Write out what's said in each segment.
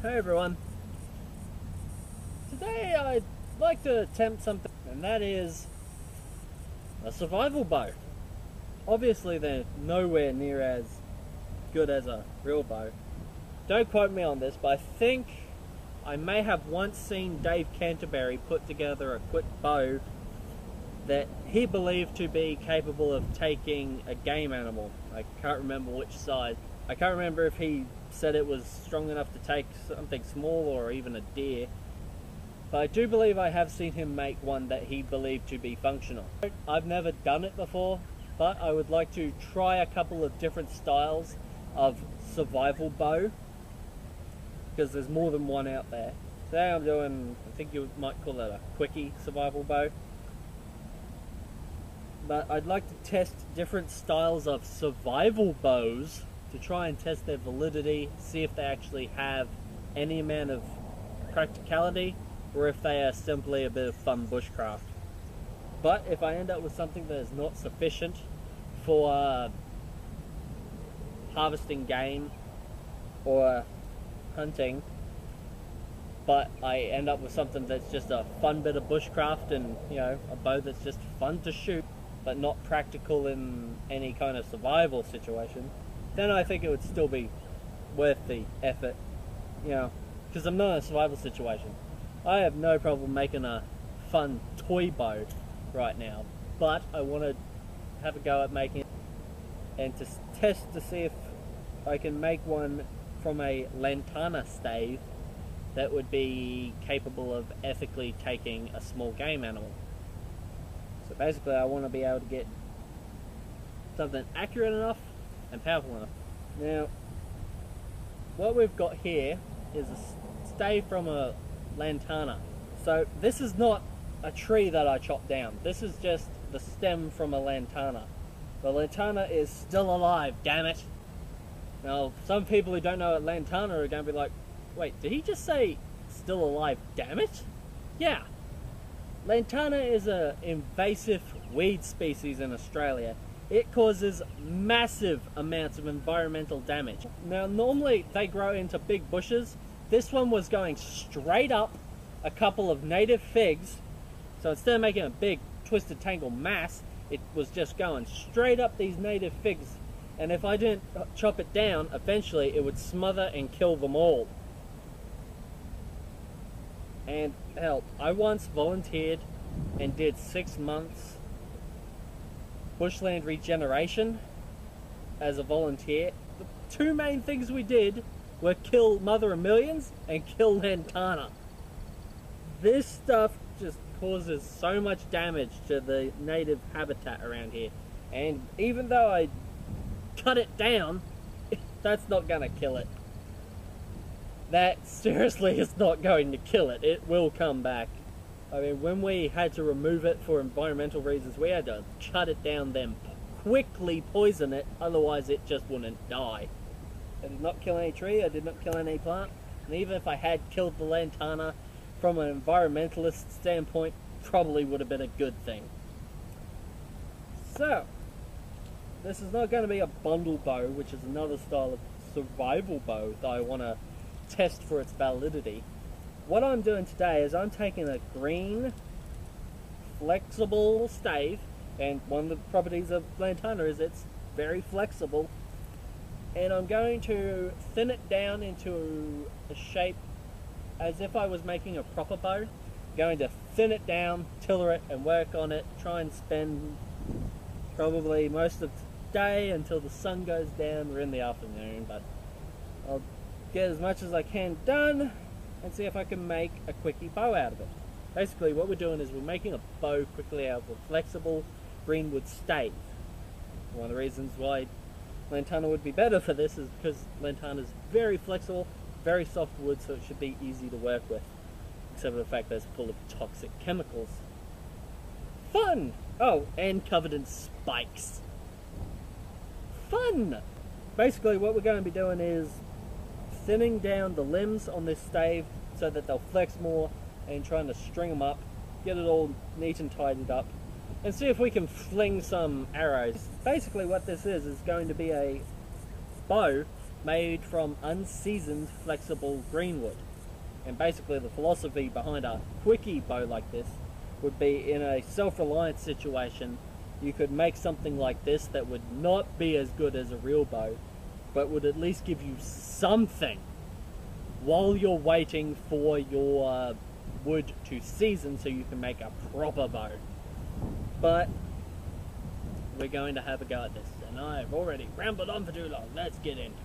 Hey everyone. Today I'd like to attempt something, and that is a survival bow. Obviously they're nowhere near as good as a real bow. Don't quote me on this, but I think I may have once seen Dave Canterbury put together a quick bow that he believed to be capable of taking a game animal. I can't remember which size. I can't remember if he said it was strong enough to take something small or even a deer. But I do believe I have seen him make one that he believed to be functional. I've never done it before, but I would like to try a couple of different styles of survival bow, because there's more than one out there. Today I'm doing, I think you might call it a quickie survival bow. But I'd like to test different styles of survival bows to try and test their validity, see if they actually have any amount of practicality, or if they are simply a bit of fun bushcraft. But if I end up with something that is not sufficient for harvesting game or hunting, but I end up with something that's just a fun bit of bushcraft and, you know, a bow that's just fun to shoot but not practical in any kind of survival situation, then I think it would still be worth the effort, you know, because I'm not in a survival situation. I have no problem making a fun toy bow right now, but I want to have a go at making it and to test to see if I can make one from a Lantana stave that would be capable of ethically taking a small game animal. So basically I want to be able to get something accurate enough and powerful enough. Now, what we've got here is a stave from a Lantana. So this is not a tree that I chopped down. This is just the stem from a Lantana. The Lantana is still alive, damn it. Now, some people who don't know what Lantana are going to be like, wait, did he just say still alive, damn it? Yeah. Lantana is an invasive weed species in Australia. It causes massive amounts of environmental damage. Now, normally they grow into big bushes. This one was going straight up a couple of native figs. So instead of making a big twisted tangled mass, it was just going straight up these native figs. And if I didn't chop it down, eventually it would smother and kill them all. And hell, I once volunteered and did 6 months bushland regeneration as a volunteer. The two main things we did were kill Mother of Millions and kill Lantana. This stuff just causes so much damage to the native habitat around here. And even though I cut it down, that's not going to kill it. That seriously is not going to kill it. It will come back. I mean, when we had to remove it for environmental reasons, we had to cut it down, then quickly poison it, otherwise it just wouldn't die. I did not kill any tree, I did not kill any plant, and even if I had killed the Lantana, from an environmentalist standpoint, probably would have been a good thing. So, this is not going to be a bundle bow, which is another style of survival bow that I want to test for its validity. What I'm doing today is I'm taking a green flexible stave, and one of the properties of Lantana is it's very flexible, and I'm going to thin it down into a shape as if I was making a proper bow. I'm going to thin it down, tiller it, and work on it, try and spend probably most of the day until the sun goes down. We're in the afternoon, but I'll get as much as I can done and see if I can make a quickie bow out of it. Basically what we're doing is we're making a bow quickly out of a flexible greenwood stave. One of the reasons why Lantana would be better for this is because Lantana is very flexible, very soft wood, so it should be easy to work with, except for the fact that it's full of toxic chemicals. Fun! Oh, and covered in spikes. Fun! Basically what we're going to be doing is thinning down the limbs on this stave so that they'll flex more, and trying to string them up, get it all neat and tidied up, and see if we can fling some arrows. Basically what this is going to be a bow made from unseasoned flexible green wood. And basically the philosophy behind a quickie bow like this would be, in a self-reliant situation, you could make something like this that would not be as good as a real bow, but would at least give you something while you're waiting for your wood to season so you can make a proper bow. But we're going to have a go at this, and I've already rambled on for too long. Let's get into it.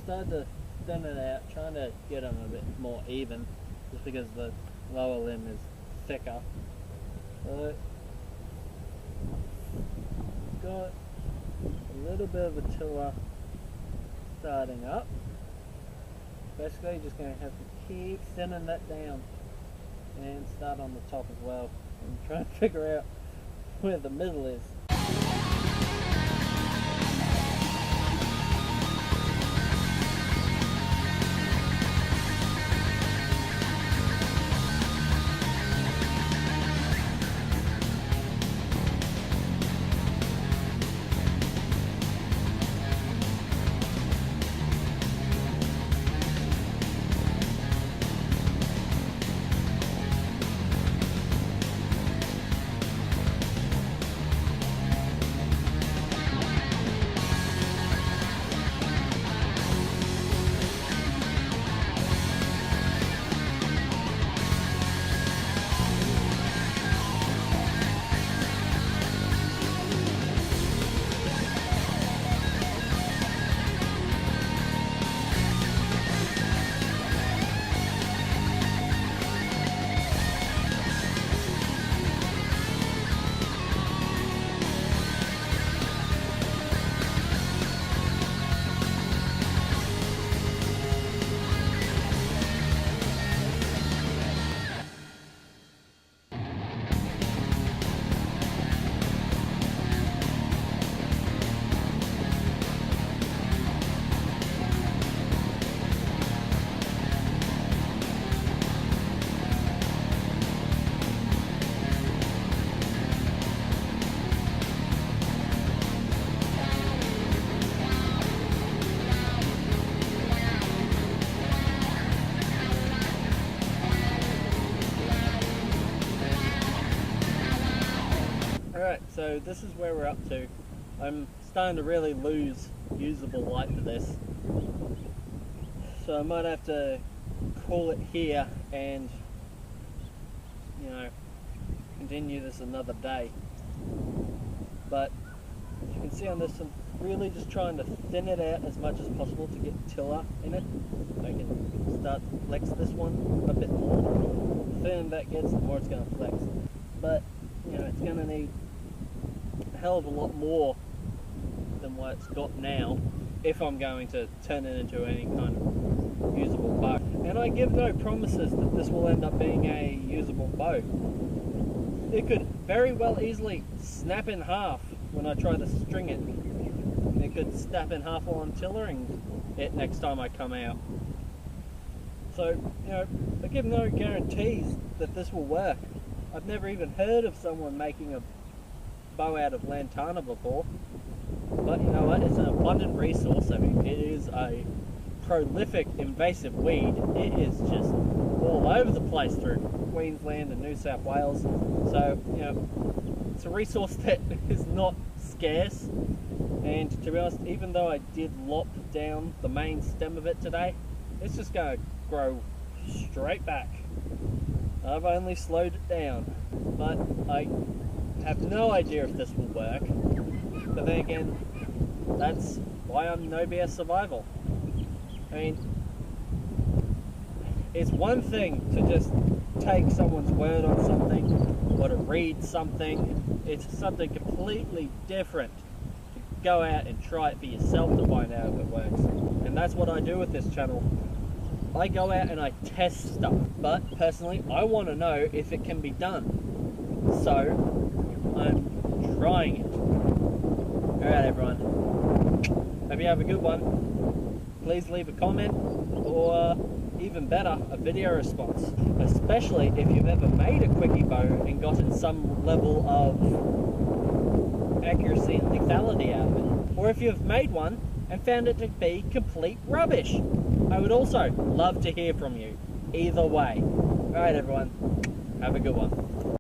Started to thin it out, trying to get them a bit more even, just because the lower limb is thicker. So, got a little bit of a tiller starting up. Basically, just going to have to keep thinning that down and start on the top as well, and try and figure out where the middle is. Alright, so this is where we're up to. I'm starting to really lose usable light to this. So I might have to call it here and, you know, continue this another day. But as you can see on this, I'm really just trying to thin it out as much as possible to get tiller in it. So I can start to flex this one a bit more. The thinner that gets, the more it's going to flex. But, you know, it's going to need a hell of a lot more than what it's got now if I'm going to turn it into any kind of usable bow. And I give no promises that this will end up being a usable bow. It could very well easily snap in half when I try to string it. And it could snap in half while I'm tillering it next time I come out. So, you know, I give no guarantees that this will work. I've never even heard of someone making a bow out of Lantana before. But you know what, it's an abundant resource. I mean, it is a prolific invasive weed. It is just all over the place through Queensland and New South Wales. So, you know, it's a resource that is not scarce. And to be honest, even though I did lop down the main stem of it today, it's just going to grow straight back. I've only slowed it down, but I have no idea if this will work. But then again, that's why I'm no BS survival. I mean, it's one thing to just take someone's word on something or to read something. It's something completely different to go out and try it for yourself to find out if it works. And that's what I do with this channel. I go out and I test stuff, but personally I want to know if it can be done, so I'm trying it. Alright everyone, hope you have a good one. Please leave a comment, or even better, a video response, especially if you've ever made a quickie bow and gotten some level of accuracy and lethality out of it, or if you've made one and found it to be complete rubbish. I would also love to hear from you, either way. Alright everyone, have a good one.